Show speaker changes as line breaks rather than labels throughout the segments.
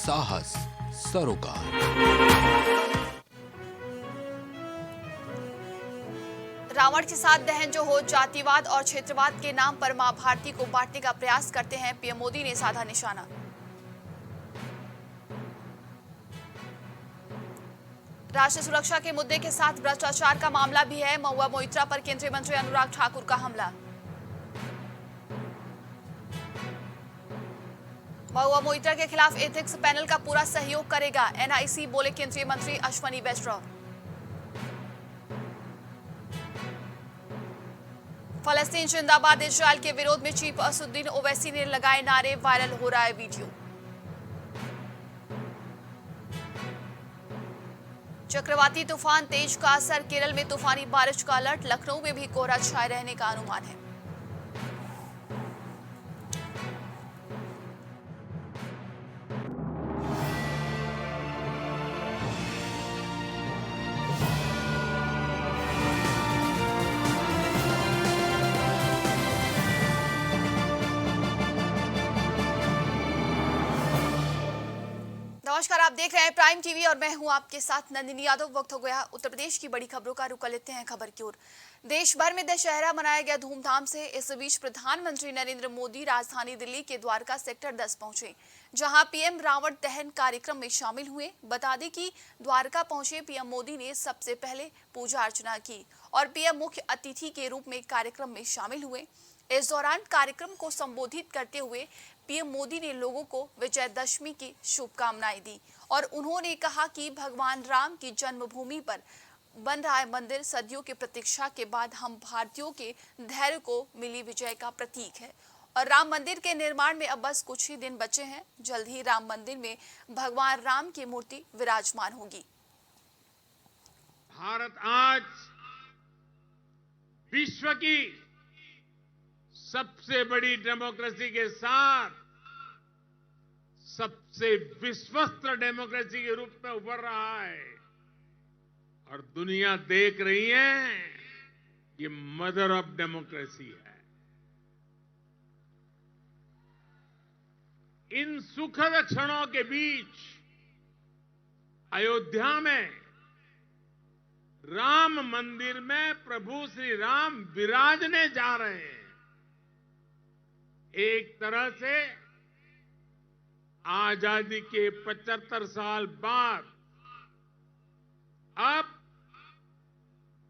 साहस सरोकार।
रावण के साथ दहन जो हो, जातिवाद और क्षेत्रवाद के नाम पर मां भारती को बांटने का प्रयास करते हैं, पीएम मोदी ने साधा निशाना। राष्ट्रीय सुरक्षा के मुद्दे के साथ भ्रष्टाचार का मामला भी है। महुआ मोइत्रा पर केंद्रीय मंत्री अनुराग ठाकुर का हमला। महुआ मोइत्रा के खिलाफ एथिक्स पैनल का पूरा सहयोग करेगा, एनआईसी बोले केंद्रीय मंत्री अश्वनी वैष्णव। फलस्तीन जिंदाबाद इजरायल के विरोध में चीफ असुद्दीन ओवैसी ने लगाए नारे, वायरल हो रहा है वीडियो। चक्रवाती तूफान तेज का असर, केरल में तूफानी बारिश का अलर्ट, लखनऊ में भी कोहरा छाए रहने का अनुमान है। नमस्कार, आप देख रहे हैं प्राइम टीवी और मैं हूं आपके साथ नंदिनी यादव। वक्त हो गया उत्तर प्रदेश की बड़ी खबरों का, रुक लेते हैं खबर की ओर। देश भर में दशहरा मनाया गया धूमधाम से। इस बीच प्रधानमंत्री नरेंद्र मोदी राजधानी दिल्ली के द्वारका सेक्टर 10 पहुंचे, जहां पीएम रावण दहन कार्यक्रम में शामिल हुए। बता दें कि द्वारका पहुंचे पीएम मोदी ने सबसे पहले पूजा अर्चना की और पीएम मुख्य अतिथि के रूप में कार्यक्रम में शामिल हुए। इस दौरान कार्यक्रम को संबोधित करते हुए पीएम मोदी ने लोगों को विजयदशमी की शुभकामनाएं दी और उन्होंने कहा कि भगवान राम की जन्मभूमि पर बन रहा है मंदिर सदियों की प्रतीक्षा के बाद हम भारतीयों के धैर्य को मिली विजय का प्रतीक है और राम मंदिर के निर्माण में अब बस कुछ ही दिन बचे हैं। जल्द ही राम मंदिर में भगवान राम की मूर्ति विराजमान होगी।
भारत आज विश्व की सबसे बड़ी डेमोक्रेसी के साथ सबसे विश्वस्त डेमोक्रेसी के रूप में उभर रहा है और दुनिया देख रही है ये मदर ऑफ डेमोक्रेसी है। इन सुखद क्षणों के बीच अयोध्या में राम मंदिर में प्रभु श्री राम विराजने जा रहे हैं। एक तरह से आजादी के 75 साल बाद अब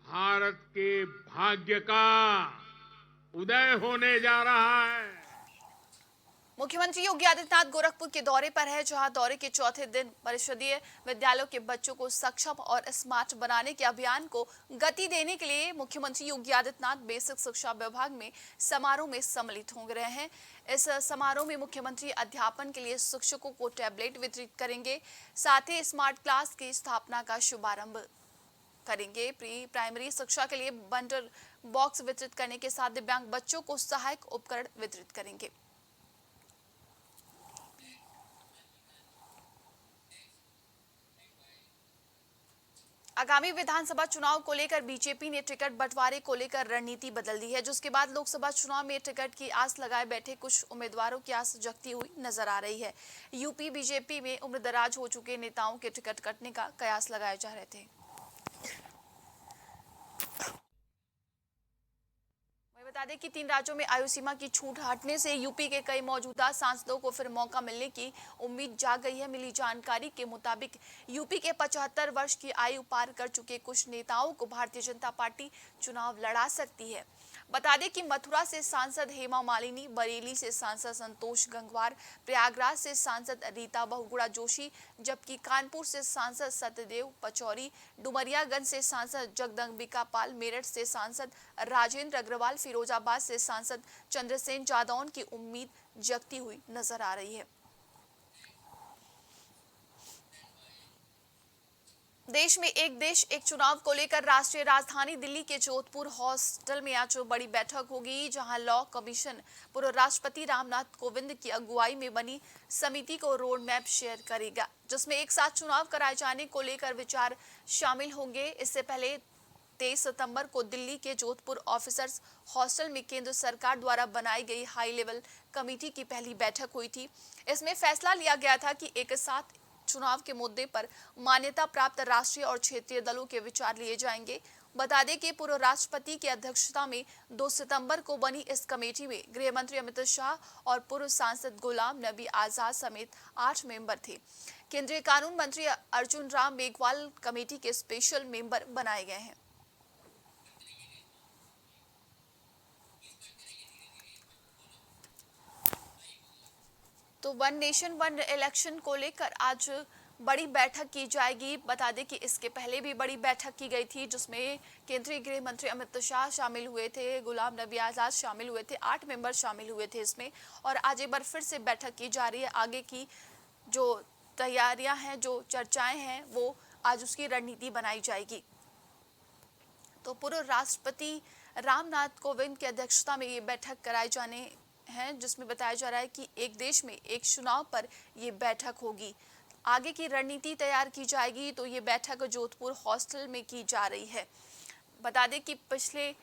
भारत के भाग्य का उदय होने जा रहा है।
मुख्यमंत्री योगी आदित्यनाथ गोरखपुर के दौरे पर है, जहां दौरे के चौथे दिन परिषदीय विद्यालयों के बच्चों को सक्षम और स्मार्ट बनाने के अभियान को गति देने के लिए मुख्यमंत्री योगी आदित्यनाथ बेसिक शिक्षा विभाग में समारोह में सम्मिलित हो रहे हैं। इस समारोह में मुख्यमंत्री अध्यापन के लिए शिक्षकों को टैबलेट वितरित करेंगे, साथ ही स्मार्ट क्लास की स्थापना का शुभारंभ करेंगे। प्री प्राइमरी शिक्षा के लिए बंडल बॉक्स वितरित करने के साथ दिव्यांग बच्चों को सहायक उपकरण वितरित करेंगे। आगामी विधानसभा चुनाव को लेकर बीजेपी ने टिकट बंटवारे को लेकर रणनीति बदल दी है, जिसके बाद लोकसभा चुनाव में टिकट की आस लगाए बैठे कुछ उम्मीदवारों की आस जगती हुई नजर आ रही है। यूपी बीजेपी में उम्रदराज हो चुके नेताओं के टिकट कटने का कयास लगाए जा रहे थे। बता दें कि 3 राज्यों में आयु सीमा की छूट हटने से यूपी के कई मौजूदा सांसदों को फिर मौका मिलने की उम्मीद जाग गई है। मिली जानकारी के मुताबिक यूपी के 75 वर्ष की आयु पार कर चुके कुछ नेताओं को भारतीय जनता पार्टी चुनाव लड़ा सकती है। बता दें कि मथुरा से सांसद हेमा मालिनी, बरेली से सांसद संतोष गंगवार, प्रयागराज से सांसद रीता बहुगुणा जोशी, जबकि कानपुर से सांसद सत्यदेव पचौरी, डुमरियागंज से सांसद जगदम्बिका पाल, मेरठ से सांसद राजेंद्र अग्रवाल, फिरोजाबाद से सांसद चंद्रसेन जादौन की उम्मीद जगती हुई नजर आ रही है। देश में एक देश एक चुनाव को लेकर राष्ट्रीय राजधानी दिल्ली के जोधपुर हॉस्टल में आज बड़ी बैठक होगी, जहां लॉ कमीशन पूर्व राष्ट्रपति रामनाथ कोविंद की अगुवाई में बनी समिति को रोड मैप शेयर करेगा, जिसमें एक साथ चुनाव कराए जाने को लेकर विचार शामिल होंगे। इससे पहले 23 सितंबर को दिल्ली के जोधपुर ऑफिसर्स हॉस्टल में केंद्र सरकार द्वारा बनाई गई हाई लेवल कमेटी की पहली बैठक हुई थी। इसमें फैसला लिया गया था कि एक साथ चुनाव के मुद्दे पर मान्यता प्राप्त राष्ट्रीय और क्षेत्रीय दलों के विचार लिए जाएंगे। बता दें कि पूर्व राष्ट्रपति की अध्यक्षता में 2 सितंबर को बनी इस कमेटी में गृह मंत्री अमित शाह और पूर्व सांसद गुलाम नबी आजाद समेत 8 मेंबर थे। केंद्रीय कानून मंत्री अर्जुन राम मेघवाल कमेटी के स्पेशल मेंबर बनाए गए हैं। तो वन नेशन वन इलेक्शन को लेकर आज बड़ी बैठक की जाएगी। बता दें कि इसके पहले भी बड़ी बैठक की गई थी जिसमें केंद्रीय गृह मंत्री अमित शाह शामिल हुए थे, गुलाम नबी आजाद शामिल हुए थे, 8 मेंबर शामिल हुए थे इसमें। और आज एक बार फिर से बैठक की जा रही है। आगे की जो तैयारियां हैं, जो चर्चाएं हैं, वो आज उसकी रणनीति बनाई जाएगी। तो पूर्व राष्ट्रपति रामनाथ कोविंद की अध्यक्षता में ये बैठक कराए जाने हैं, जिसमें बताया जा रहा है कि एक देश में एक चुनाव पर ये बैठक होगी। आगे की रणनीति तैयार की जाएगी। तो ये बैठक जोधपुर हॉस्टल में की जा रही है। बता दें कि पिछले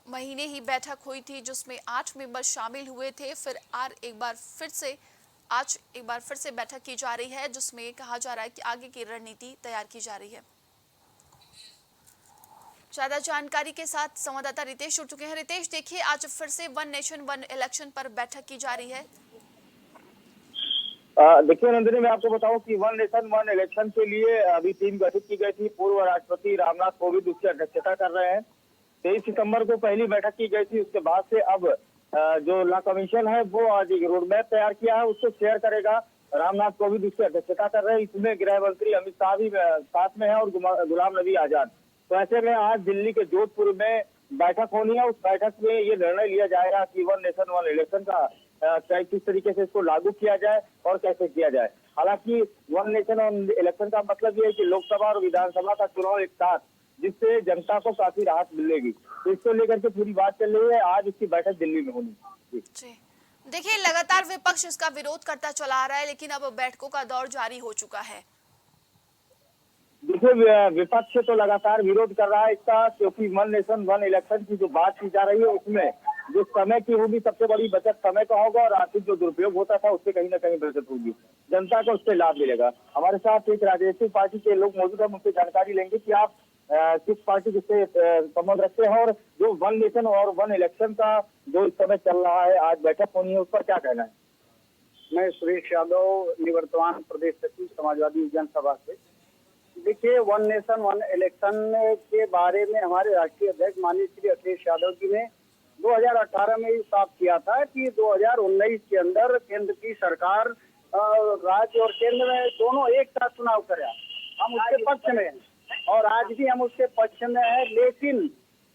महीने ही बैठक हुई थी जिसमें 8 मेंबर शामिल हुए थे। फिर आज एक बार फिर से बैठक की जा रही है जिसमें कहा जा रहा है कि आगे की रणनीति तैयार की जा रही है। ज्यादा जानकारी के साथ संवाददाता रितेश जुड़ चुके हैं। रितेश, देखिए आज फिर से वन नेशन वन इलेक्शन पर बैठक की जा रही है।
देखिए नंदिनी, मैं आपको बताऊं कि वन नेशन वन इलेक्शन के लिए अभी टीम गठित की गई थी। पूर्व राष्ट्रपति रामनाथ कोविंद उसकी अध्यक्षता कर रहे हैं। 23 सितंबर को पहली बैठक की गई थी। उसके बाद से अब जो लॉ कमीशन है वो आज एक रोड मैप तैयार किया है, उसको शेयर करेगा। रामनाथ कोविंद उसकी अध्यक्षता कर रहे हैं। इसमें गृह मंत्री अमित शाह भी साथ में है और गुलाम नबी आजाद। तो ऐसे में आज दिल्ली के जोधपुर में बैठक होनी है। उस बैठक में ये निर्णय लिया जाएगा कि वन नेशन वन इलेक्शन का किस तरीके से इसको लागू किया जाए और कैसे किया जाए। हालांकि वन नेशन वन इलेक्शन का मतलब ये है कि लोकसभा और विधानसभा का चुनाव एक साथ, जिससे जनता को काफी राहत मिलेगी। तो इसको लेकर के पूरी बात चल रही है। आज इसकी बैठक दिल्ली में होनी।
जी, देखिए लगातार विपक्ष इसका विरोध करता चला आ रहा है, लेकिन अब बैठकों का दौर जारी हो चुका है।
देखिए विपक्ष तो लगातार विरोध कर रहा है इसका, क्योंकि वन नेशन वन इलेक्शन की जो बात की जा रही है उसमें जो समय की होगी सबसे बड़ी बचत समय का होगा और आर्थिक जो दुरुपयोग होता था उससे कहीं ना कहीं बचत होगी। जनता को उससे लाभ मिलेगा। हमारे साथ एक राजनीतिक पार्टी के लोग मौजूद है, उनसे जानकारी लेंगे कि आप किस पार्टी से संबंध रखते हैं और जो वन नेशन और वन इलेक्शन का जो इस समय चल रहा है, आज बैठक होनी है, उस पर क्या कहना है?
मैं सुरेश यादव, निवर्तमान प्रदेश सचिव समाजवादी जनसभा से। देखिए, वन नेशन वन इलेक्शन के बारे में हमारे राष्ट्रीय अध्यक्ष माननीय श्री अखिलेश यादव जी ने 2018 में साफ किया था कि 2019 के अंदर केंद्र की सरकार राज्य और केंद्र में दोनों एक साथ चुनाव करें। हम उसके पक्ष में हैं और आज भी हम उसके पक्ष में हैं, लेकिन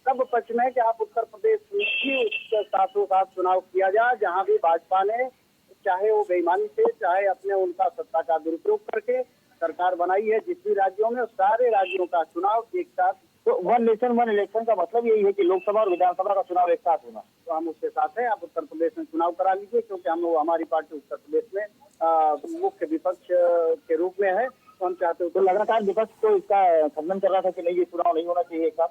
सब पक्ष में कि आप उत्तर प्रदेश में भी उसके साथों साथ चुनाव किया जाए, जहां भी भाजपा ने चाहे वो बेईमानी से, चाहे अपने उनका सत्ता का दुरुपयोग करके सरकार बनाई है जिस भी राज्यों में, सारे राज्यों का चुनाव एक साथ।
तो वन नेशन वन इलेक्शन का मतलब यही है कि लोकसभा और विधानसभा का चुनाव एक साथ होना।
तो हम उसके साथ हैं। आप उत्तर प्रदेश में चुनाव करा लीजिए, क्योंकि हमारी पार्टी उत्तर प्रदेश में मुख्य विपक्ष के रूप में है। तो हम चाहते हैं,
तो लगातार विपक्ष तो इसका खंडन कर रहा था कि नहीं, ये चुनाव नहीं होना चाहिए एक साथ।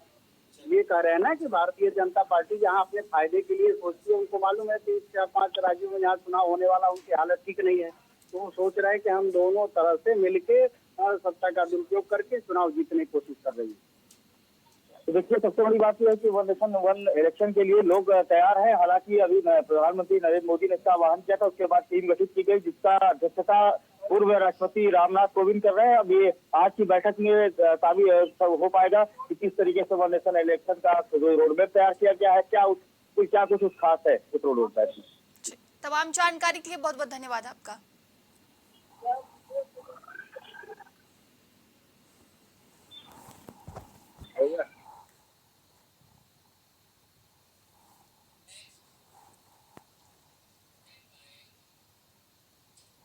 ये कह रहे हैं ना कि भारतीय जनता पार्टी जहां अपने फायदे के लिए सोचती है, उनको मालूम है कि 4-5 राज्यों में जहाँ चुनाव होने वाला उनकी हालत ठीक नहीं है, तो वो सोच रहे हैं कि हम दोनों तरह से मिलके सत्ता का दुरुपयोग करके चुनाव जीतने की कोशिश कर रही है।
तो देखिए, सबसे बड़ी बात यह है कि वन नेशन वन इलेक्शन के लिए लोग तैयार हैं। हालांकि अभी प्रधानमंत्री नरेंद्र मोदी ने इसका आह्वान किया था, उसके बाद टीम गठित की गई जिसका अध्यक्षता पूर्व राष्ट्रपति रामनाथ कोविंद कर रहे हैं। अब ये आज की बैठक में काफी हो पाएगा कि किस तरीके से वन नेशन इलेक्शन का जो रोडमैप तैयार किया गया है, क्या कुछ खास है उस रोडमैप में।
तमाम जानकारी के लिए बहुत बहुत धन्यवाद आपका।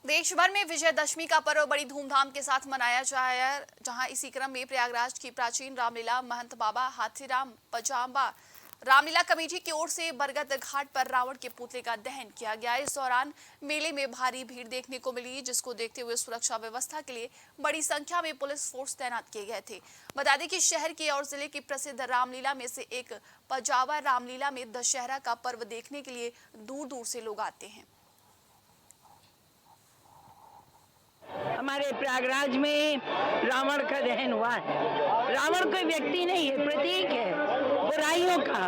देश भर में विजयदशमी का पर्व बड़ी धूमधाम के साथ मनाया जाए, जहां इसी क्रम में प्रयागराज की प्राचीन रामलीला महंत बाबा हाथीराम पजामा रामलीला कमेटी की ओर से बरगद घाट पर रावण के पुतले का दहन किया गया। इस दौरान मेले में भारी भीड़ देखने को मिली, जिसको देखते हुए सुरक्षा व्यवस्था के लिए बड़ी संख्या में पुलिस फोर्स तैनात किए गए थे। बता दें कि शहर के और जिले की प्रसिद्ध रामलीला में से एक पजावा रामलीला में दशहरा का पर्व देखने के लिए दूर दूर से लोग आते हैं।
हमारे प्रयागराज में रावण का दहन हुआ है। रावण कोई व्यक्ति नहीं है, प्रतीक है बुराइयों का।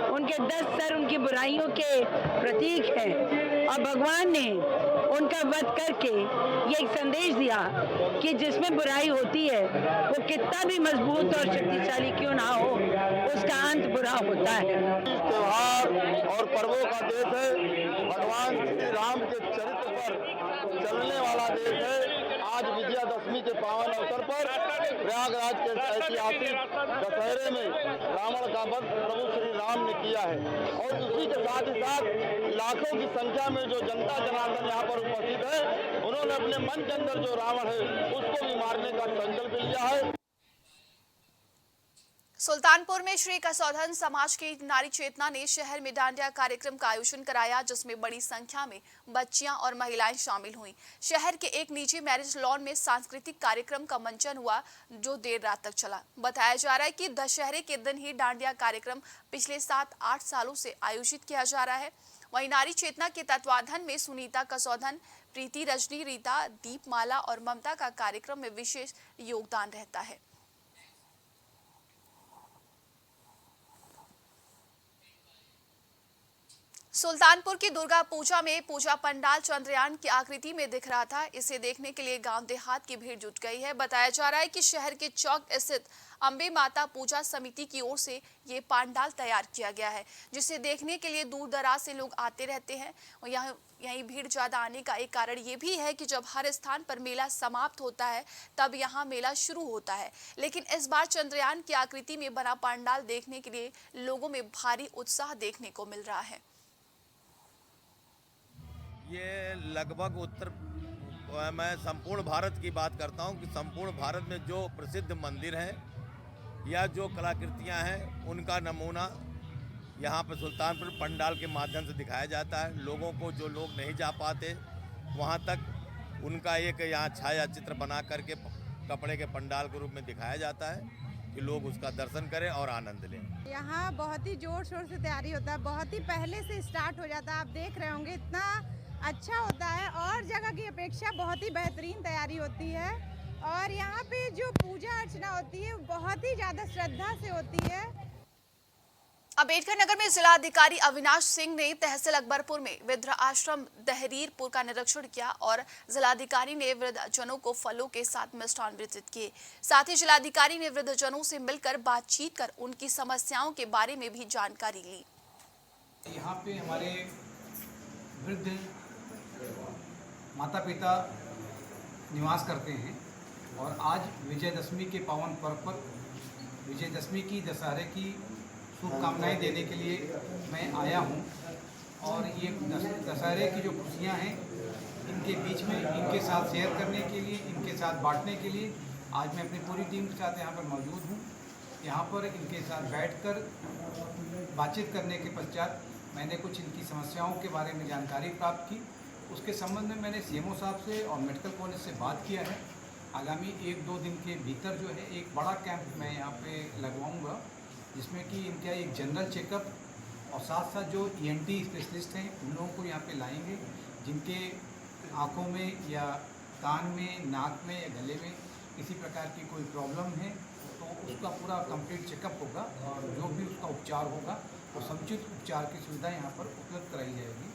उनके 10 सर उनकी बुराइयों के प्रतीक है और भगवान ने उनका वध करके ये एक संदेश दिया कि जिसमें बुराई होती है वो कितना भी मजबूत और शक्तिशाली क्यों ना हो, उसका अंत बुरा होता है।
त्योहार और पर्वों का देश है, भगवान श्री राम के चरित्र पर चलने वाला देश है। आज विजयादशमी के पावन अवसर पर प्रयागराज के ऐतिहासिक दशहरे में रावण का वध प्रभु श्री राम ने किया है और उसी के साथ ही साथ लाखों की संख्या में जो जनता जनार्दन यहाँ पर उपस्थित है, उन्होंने अपने मन के अंदर जो रावण है उसको भी मारने का संकल्प लिया है।
सुल्तानपुर में श्री कसौधन समाज की नारी चेतना ने शहर में डांडिया कार्यक्रम का आयोजन कराया, जिसमें बड़ी संख्या में बच्चियां और महिलाएं शामिल हुईं। शहर के एक निजी मैरिज लॉन में सांस्कृतिक कार्यक्रम का मंचन हुआ, जो देर रात तक चला। बताया जा रहा है कि दशहरे के दिन ही डांडिया कार्यक्रम पिछले 7-8 सालों से आयोजित किया जा रहा है। वहीं नारी चेतना के तत्वाधान में सुनीता कसौधन, प्रीति, रजनी, रीता, दीपमाला और ममता का कार्यक्रम में विशेष योगदान रहता है। सुल्तानपुर की दुर्गा पूजा में पूजा पंडाल चंद्रयान की आकृति में दिख रहा था। इसे देखने के लिए गांव देहात की भीड़ जुट गई है। बताया जा रहा है कि शहर के चौक स्थित अंबे माता पूजा समिति की ओर से ये पंडाल तैयार किया गया है, जिसे देखने के लिए दूर दराज से लोग आते रहते हैं। और यहीं भीड़ ज्यादा आने का एक कारण ये भी है कि जब हर स्थान पर मेला समाप्त होता है तब यहाँ मेला शुरू होता है, लेकिन इस बार चंद्रयान की आकृति में बना पंडाल देखने के लिए लोगों में भारी उत्साह देखने को मिल रहा है।
ये लगभग मैं संपूर्ण भारत की बात करता हूँ कि संपूर्ण भारत में जो प्रसिद्ध मंदिर हैं या जो कलाकृतियाँ हैं, उनका नमूना यहाँ पर सुल्तानपुर पंडाल के माध्यम से दिखाया जाता है। लोगों को, जो लोग नहीं जा पाते वहाँ तक, उनका एक यहाँ छाया चित्र बना करके कपड़े के पंडाल के रूप में दिखाया जाता है कि लोग उसका दर्शन करें और आनंद लें।
यहाँ बहुत ही जोर शोर से तैयारी होता है, बहुत ही पहले से स्टार्ट हो जाता है। आप देख रहे होंगे इतना अच्छा होता है और जगह की अपेक्षा बहुत ही बेहतरीन तैयारी होती है। और यहाँ पे जो पूजा अर्चना होती है बहुत ही ज़्यादा श्रद्धा से होती है।
अम्बेडकर नगर में जिलाधिकारी अविनाश सिंह ने तहसील अकबरपुर में वृद्ध आश्रम दहरीरपुर का निरीक्षण किया और जिलाधिकारी ने वृद्धजनों को फलों के साथ मिष्ठान वितरित किए। साथ ही जिलाधिकारी ने वृद्धजनों से मिलकर बातचीत कर उनकी समस्याओं के बारे में भी जानकारी ली।
यहाँ पे हमारे वृद्ध माता पिता निवास करते हैं और आज विजयदशमी के पावन पर्व पर विजयदशमी की, दशहरे की शुभकामनाएं देने के लिए मैं आया हूं। और ये दशहरे की जो खुशियां हैं, इनके बीच में इनके साथ शेयर करने के लिए, इनके साथ बांटने के लिए आज मैं अपनी पूरी टीम के साथ यहाँ पर मौजूद हूँ। यहाँ पर इनके साथ बैठकर बातचीत करने के पश्चात मैंने कुछ इनकी समस्याओं के बारे में जानकारी प्राप्त की। उसके संबंध में मैंने सीएमओ साहब से और मेडिकल कॉलेज से बात किया है। आगामी 1-2 दिन के भीतर जो है एक बड़ा कैंप मैं यहाँ पे लगवाऊंगा, जिसमें कि इनका एक जनरल चेकअप और साथ साथ जो ENT स्पेशलिस्ट हैं उन लोगों को यहाँ पे लाएंगे, जिनके आँखों में या कान में, नाक में या गले में किसी प्रकार की कोई प्रॉब्लम है तो उसका पूरा कंप्लीट चेकअप होगा और जो भी उसका उपचार होगा वो समुचित उपचार की सुविधा यहाँ पर उपलब्ध कराई जाएगी।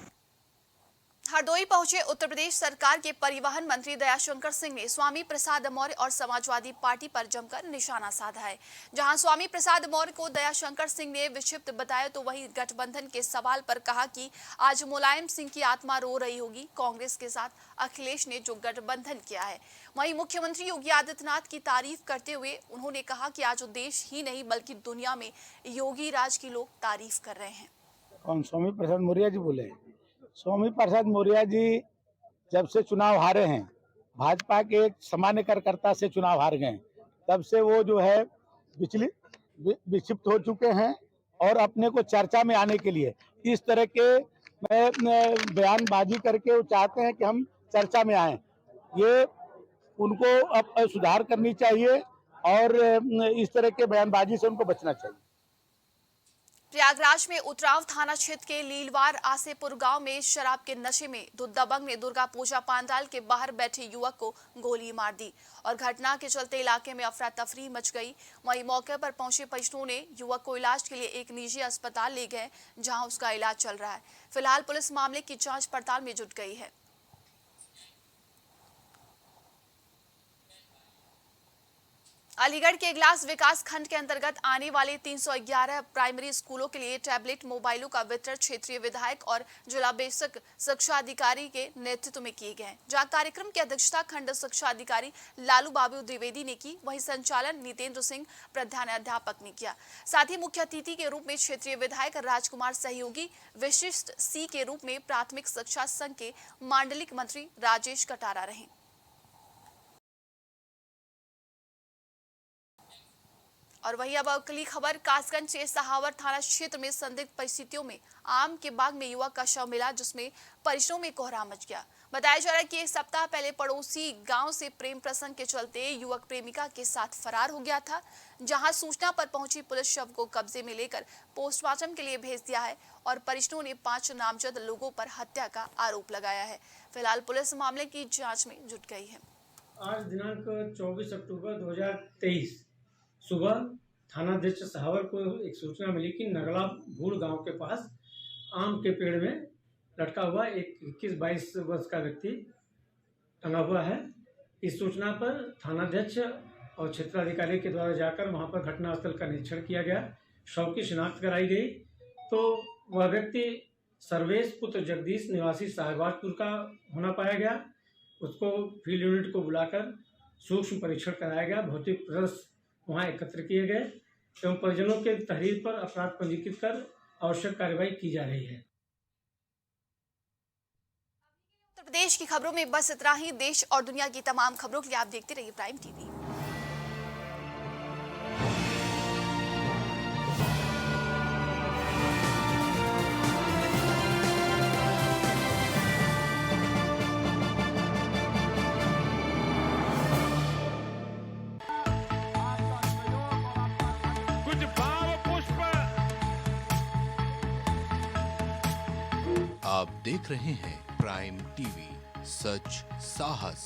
हरदोई पहुंचे उत्तर प्रदेश सरकार के परिवहन मंत्री दयाशंकर सिंह ने स्वामी प्रसाद मौर्य और समाजवादी पार्टी पर जमकर निशाना साधा है। जहां स्वामी प्रसाद मौर्य को दयाशंकर सिंह ने विक्षिप्त बताया, तो वहीं गठबंधन के सवाल पर कहा कि आज मुलायम सिंह की आत्मा रो रही होगी। कांग्रेस के साथ अखिलेश ने जो गठबंधन किया है, वहीं मुख्यमंत्री योगी आदित्यनाथ की तारीफ करते हुए उन्होंने कहा कि आज देश ही नहीं बल्कि दुनिया में योगी राज की लोग तारीफ कर रहे हैं।
कौन? स्वामी प्रसाद मौर्य जी बोले। स्वामी प्रसाद मौर्य जी जब से चुनाव हारे हैं, भाजपा के एक सामान्य कार्यकर्ता से चुनाव हार गए, तब से वो जो है विक्षिप्त हो चुके हैं और अपने को चर्चा में आने के लिए इस तरह के बयानबाजी करके वो चाहते हैं कि हम चर्चा में आए। ये उनको अब सुधार करनी चाहिए और इस तरह के बयानबाजी से उनको बचना चाहिए।
प्रयागराज में उतराव थाना क्षेत्र के लीलवार आसेपुर गांव में शराब के नशे में दबंग ने दुर्गा पूजा पंडाल के बाहर बैठे युवक को गोली मार दी और घटना के चलते इलाके में अफरा तफरी मच गई। वहीं मौके पर पहुंचे परिजनों ने युवक को इलाज के लिए एक निजी अस्पताल ले गए, जहां उसका इलाज चल रहा है। फिलहाल पुलिस मामले की जांच पड़ताल में जुट गई है। अलीगढ़ के इगलास विकास खंड के अंतर्गत आने वाले 311 प्राइमरी स्कूलों के लिए टैबलेट मोबाइलों का वितरण क्षेत्रीय विधायक और जिला बेसिक शिक्षा अधिकारी के नेतृत्व में किए गए, जहां कार्यक्रम की अध्यक्षता खंड शिक्षा अधिकारी लालू बाबू द्विवेदी ने की। वहीं संचालन नितेंद्र सिंह प्रधानाध्यापक ने किया। साथ ही मुख्य अतिथि के रूप में क्षेत्रीय विधायक राजकुमार सहयोगी, विशिष्ट सी के रूप में प्राथमिक शिक्षा संघ के मांडलिक मंत्री राजेश कटारा रहे। और वही अब अगली खबर, कासगंज के सहावर थाना क्षेत्र में संदिग्ध परिस्थितियों में आम के बाग में युवक का शव मिला, जिसमें परिजनों में कोहराम मच गया। बताया जा रहा है कि एक सप्ताह पहले पड़ोसी गांव से प्रेम प्रसंग के चलते युवक प्रेमिका के साथ फरार हो गया था, जहां सूचना पर पहुंची पुलिस शव को कब्जे में लेकर पोस्टमार्टम के लिए भेज दिया है और परिजनों ने 5 नामजद लोगों पर हत्या का आरोप लगाया है। फिलहाल पुलिस मामले की जाँच में जुट गई है।
आज दिनांक 24 अक्टूबर 2023 सुबह थानाध्यक्ष सहावर को एक सूचना मिली कि नगला भूड़ गांव के पास आम के पेड़ में लटका हुआ एक 21-22 वर्ष का व्यक्ति टंगा हुआ है। इस सूचना पर थानाध्यक्ष और क्षेत्राधिकारी के द्वारा जाकर वहां पर घटनास्थल का निरीक्षण किया गया, शव की शिनाख्त कराई गई तो वह व्यक्ति सर्वेश पुत्र जगदीश निवासी साहिबाजपुर का होना पाया गया। उसको फील्ड यूनिट को बुलाकर सूक्ष्म परीक्षण कराया गया, भौतिक प्रदर्शन वहाँ एकत्र किए गए एवं परिजनों के तहरीर पर अपराध पंजीकृत कर आवश्यक कार्रवाई की जा रही है।
उत्तर प्रदेश की खबरों में बस इतना ही। देश और दुनिया की तमाम खबरों के लिए आप देखते रहिए प्राइम टीवी।
आप देख रहे हैं प्राइम टीवी, सच साहस।